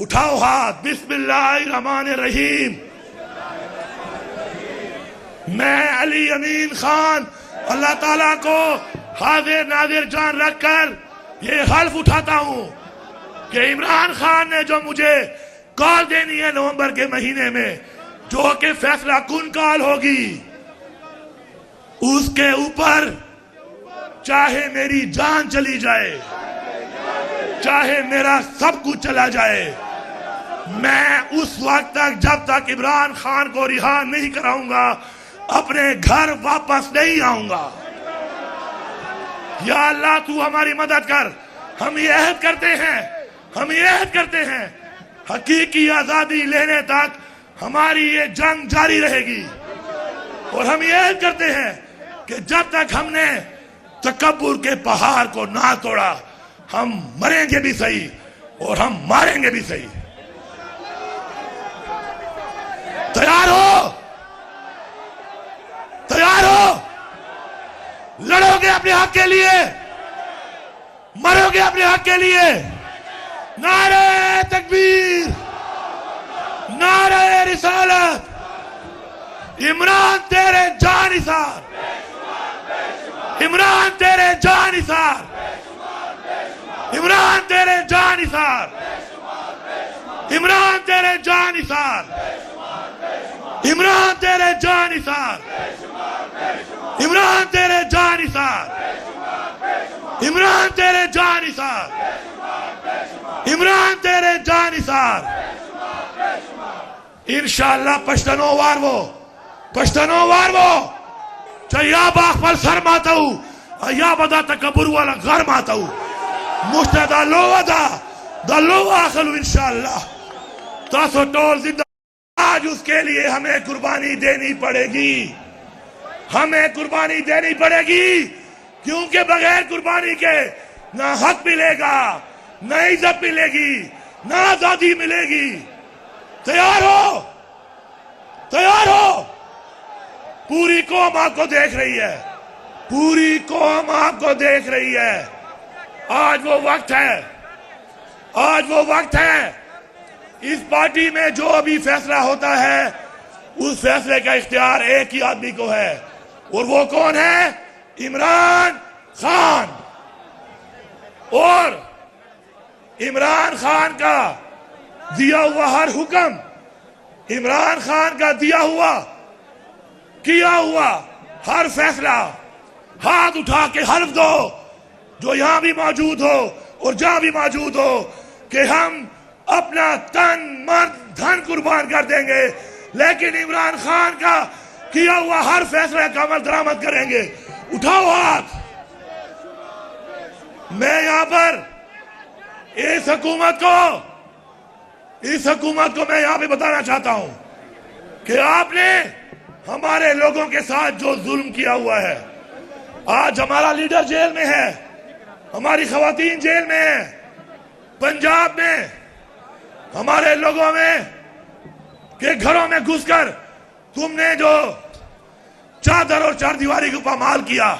उठाओ हाथ। बिस्मिल्लाहिर्रहमानिर्रहीम। मैं अली अमीन खान अल्लाह ताला को हाजिर नाजिर जान रखकर ये हल्फ उठाता हूं कि इमरान खान ने जो मुझे कॉल देनी है नवंबर के महीने में, जो कि फैसला कुन कॉल होगी, उसके ऊपर चाहे मेरी जान चली जाए, चाहे मेरा सब कुछ चला जाए, मैं उस वक्त तक, जब तक इमरान खान को रिहा नहीं कराऊंगा, अपने घर वापस नहीं आऊंगा। या अल्लाह तू हमारी मदद कर। हम ये अहद करते हैं हकीकी आजादी लेने तक हमारी ये जंग जारी रहेगी। और हम ये अहद करते हैं कि जब तक हमने तकब्बुर के पहाड़ को ना तोड़ा, हम मरेंगे भी सही और हम मारेंगे भी सही। तैयार हो? लड़ोगे अपने हक के लिए, मरोगे अपने हक के लिए। नारे तकबीर, नारे रिसालत। इमरान तेरे जानिसार, इमरान तेरे जानिसार, इमरान तेरे जानिसार, इमरान तेरे जानिसार, इमरान तेरे जानिसार, इमरान तेरे जानिसार, इमरान तेरे जानिसार, इमरान तेरे जानिसार। इंशाअल्लाह पश्तनो वारवो चया बाख पर सर माताऊ या बदा तकब्बुर वाला घर माताऊ मुस्तदा लोवा आखलू इंशाअल्लाह तासो टोल जिंदा। आज उसके लिए हमें कुर्बानी देनी पड़ेगी, क्योंकि बगैर कुर्बानी के ना हक मिलेगा, ना इज्जत मिलेगी, ना आजादी मिलेगी। तैयार हो? पूरी कौम आपको देख रही है। आज वो वक्त है। इस पार्टी में जो अभी फैसला होता है, उस फैसले का इख्तियार एक ही आदमी को है, और वो कौन है? इमरान खान। और इमरान खान का दिया हुआ हर हुक्म, इमरान खान का किया हुआ हर फैसला हाथ उठा के हल्फ दो, जो यहां भी मौजूद हो और जहां भी मौजूद हो, कि हम अपना तन मन धन कुर्बान कर देंगे, लेकिन इमरान खान का किया हुआ हर फैसला का अमल दरामद करेंगे। उठाओ हाथ। मैं यहां पर इस हुकूमत को मैं यहां पे बताना चाहता हूं कि आपने हमारे लोगों के साथ जो जुल्म किया हुआ है, आज हमारा लीडर जेल में है, हमारी खवातीन जेल में है, पंजाब में हमारे लोगों में के घरों में घुसकर तुमने जो चादर और चारदीवारी के ऊपर माल किया,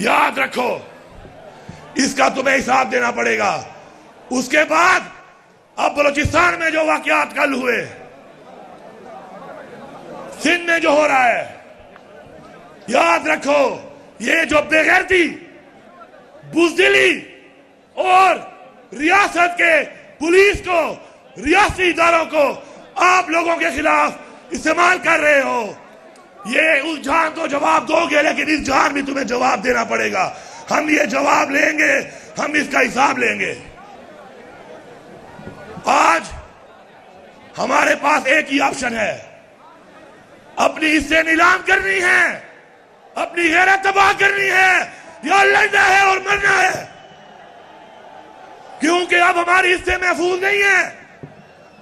याद रखो, इसका तुम्हें हिसाब देना पड़ेगा। उसके बाद अब बलूचिस्तान में जो वाकयात कल हुए, सिंध में जो हो रहा है, याद रखो, ये जो बेगैरती, बुज़दिली और रियासत के पुलिस को, रियासी इदारों को आप लोगों के खिलाफ इस्तेमाल कर रहे हो, ये उस जान तो जवाब दोगे, लेकिन इस जान भी तुम्हें जवाब देना पड़ेगा। हम ये जवाब लेंगे, हम इसका हिसाब लेंगे। आज हमारे पास एक ही ऑप्शन है, अपनी हिस्से नीलाम करनी है, अपनी गैरत तबाह करनी है, या लड़ना है और मरना है, क्योंकि अब हमारे हिस्से महफूज नहीं है।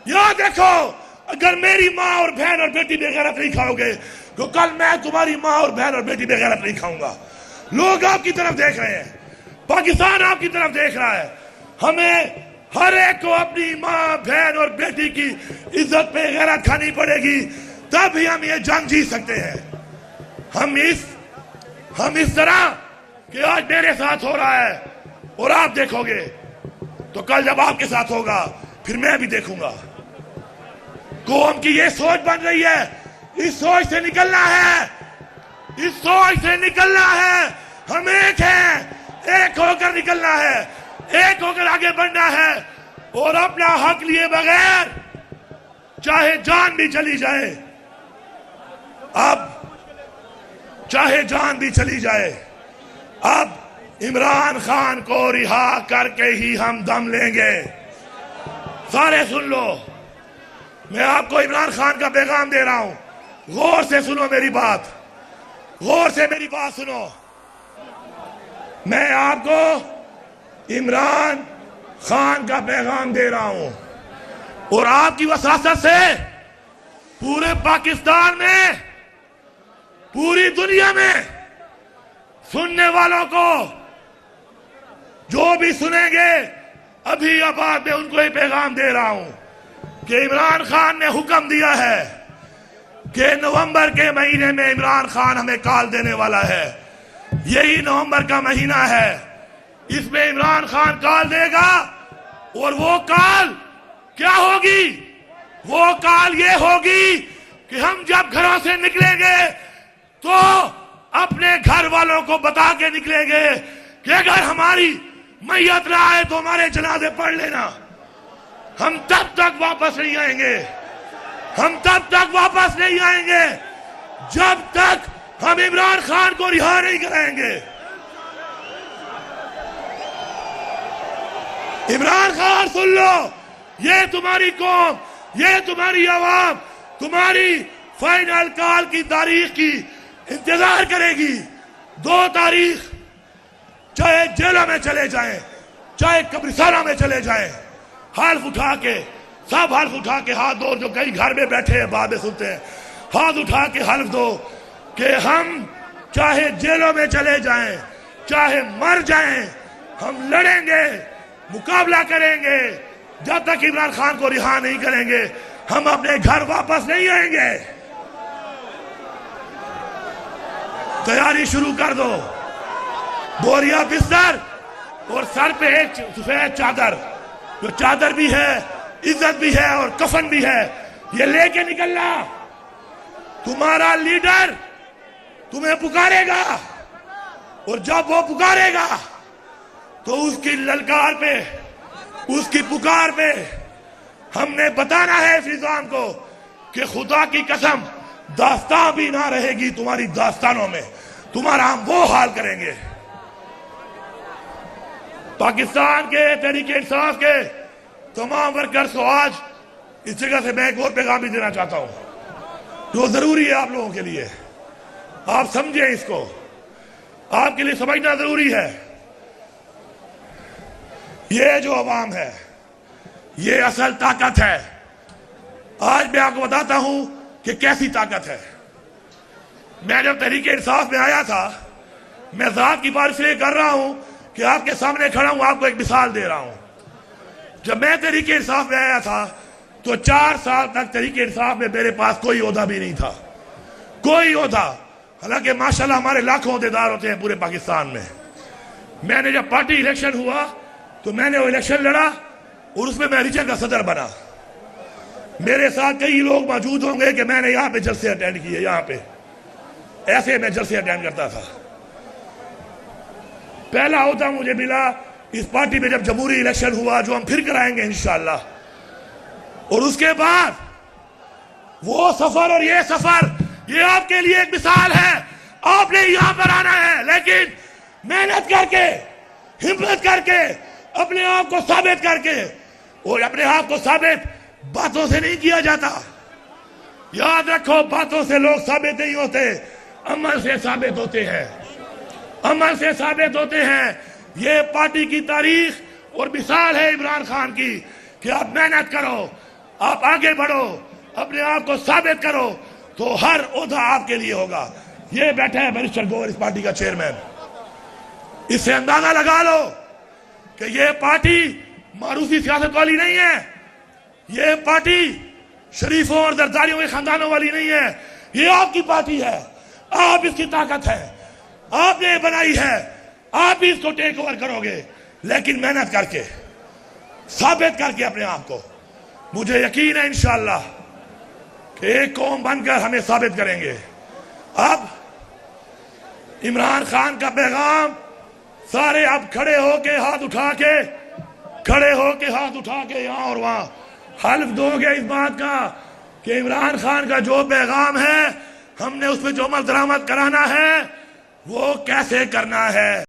याद रखो, अगर मेरी माँ और बहन और बेटी बेगैरत नहीं खाओगे, तो कल मैं तुम्हारी माँ और बहन और बेटी बेगैरत नहीं खाऊंगा। लोग आपकी तरफ देख रहे हैं, पाकिस्तान आपकी तरफ देख रहा है। हमें हर एक को अपनी माँ, बहन और बेटी की इज्जत पे गैरत खानी पड़ेगी, तब ही हम ये जंग जीत सकते हैं। हम इस तरह कि आज मेरे साथ हो रहा है, और आप देखोगे तो कल जब आपके साथ होगा फिर मैं भी देखूंगा। कौम की ये सोच बन रही है, इस सोच से निकलना है, इस सोच से निकलना है। हम एक हैं, एक होकर निकलना है, एक होकर आगे बढ़ना है और अपना हक लिए बगैर चाहे जान भी चली जाए, अब चाहे जान भी चली जाए, अब इमरान खान को रिहा करके ही हम दम लेंगे। सारे सुन लो, मैं आपको इमरान खान का पैगाम दे रहा हूं, गौर से सुनो मेरी बात, गौर से मेरी बात सुनो। मैं आपको इमरान खान का पैगाम दे रहा हूं और आपकी वसासत से पूरे पाकिस्तान में, पूरी दुनिया में सुनने वालों को, जो भी सुनेंगे अभी अब बाद में उनको ही पैगाम दे रहा हूं कि इमरान खान ने हुक्म दिया है कि नवंबर के महीने में इमरान खान हमें कॉल देने वाला है। यही नवंबर का महीना है, इसमें इमरान खान कॉल देगा और वो कॉल क्या होगी? वो कॉल ये होगी कि हम जब घरों से निकलेंगे तो अपने घर वालों को बता के निकलेंगे कि अगर हमारी मैयत ना आए तो हमारे जनाजे पढ़ लेना। हम तब तक वापस नहीं आएंगे, हम तब तक वापस नहीं आएंगे जब तक हम इमरान खान को रिहा नहीं कराएंगे। इमरान खान सुन लो, ये तुम्हारी कौम, ये तुम्हारी आवाम तुम्हारी फाइनल कॉल की तारीख की इंतजार करेगी। 2 तारीख, चाहे जेलों में चले जाएं, चाहे कब्रिस्तानों में चले जाएं, हल्फ उठा के, सब हल्फ उठा के हाथ दो, जो कई घर में बैठे हैं बातें सुनते हैं, हाथ उठा के हल्फ दो कि हम चाहे जेलों में चले जाएं, चाहे मर जाएं, हम लड़ेंगे, मुकाबला करेंगे, जब तक इमरान खान को रिहा नहीं करेंगे हम अपने घर वापस नहीं आएंगे। तैयारी शुरू कर दो, बोरिया बिस्तर और सर पे एक सफेद चादर, जो चादर भी है, इज्जत भी है और कफन भी है, ये लेके निकलना। तुम्हारा लीडर तुम्हें पुकारेगा और जब वो पुकारेगा तो उसकी ललकार पे, उसकी पुकार पे हमने बताना है इस निजाम को कि खुदा की कसम दास्तां भी ना रहेगी तुम्हारी दास्तानों में, तुम्हारा हम वो हाल करेंगे। पाकिस्तान के तहरीक इंसाफ के तमाम वर्कर्स को आज इस जगह से मैं एक और पैगाम भी देना चाहता हूं जो जरूरी है आप लोगों के लिए। आप समझे इसको, आपके लिए समझना जरूरी है। ये जो अवाम है ये असल ताकत है। आज मैं आपको बताता हूं कि कैसी ताकत है। मैं जब तहरीक इंसाफ में आया था, मैं जात की बात इसलिए कर रहा हूं कि आपके सामने खड़ा हूं, आपको एक मिसाल दे रहा हूं। जब मैं तहरीक इंसाफ में आया था तो 4 साल तक तहरीक इंसाफ में मेरे पास कोई ओहदा भी नहीं था, कोई ओहदा। हालांकि माशाल्लाह हमारे लाखों ओहदेदार होते हैं पूरे पाकिस्तान में। मैंने जब पार्टी इलेक्शन हुआ तो मैंने वो इलेक्शन लड़ा और उसमें मैं रीजन का सदर बना। मेरे साथ कई लोग मौजूद होंगे कि मैंने यहाँ पे जलसे अटेंड किए, यहाँ पे ऐसे मैं जलसे अटेंड करता था। पहला ओहदा मुझे मिला इस पार्टी में जब जमहूरी इलेक्शन हुआ, जो हम फिर कराएंगे इंशाअल्लाह। और उसके बाद वो सफर और ये सफर, ये आपके लिए एक मिसाल है। आपने यहां पर आना है, लेकिन मेहनत करके, हिम्मत करके, अपने आप को साबित करके। और अपने आप को साबित बातों से नहीं किया जाता, याद रखो। बातों से लोग साबित नहीं होते, अमल से साबित होते हैं, अमल से साबित होते हैं। ये पार्टी की तारीख और मिसाल है इमरान खान की कि आप मेहनत करो, आप आगे बढ़ो, अपने आप को साबित करो, तो हर ओहदा आपके लिए होगा। ये बैठा है बैरिस्टर गौहर, इस पार्टी का चेयरमैन। इससे अंदाजा लगा लो कि ये पार्टी मारूफी सियासत वाली नहीं है, ये पार्टी शरीफों और जरदारियों के खानदानों वाली नहीं है। ये आपकी पार्टी है, आप इसकी ताकत है, आपने बनाई है, आप भी इसको टेक ओवर करोगे, लेकिन मेहनत करके। साबित करके अपने आप को, मुझे यकीन है इंशाअल्लाह कि एक कौम बनकर हमें साबित करेंगे। अब इमरान खान का पैगाम, सारे अब खड़े होके हाथ उठा के यहां और वहां हल्फ दोगे इस बात का कि इमरान खान का जो पैगाम है, हमने उस पर जो अमल दरामद कराना है वो कैसे करना है।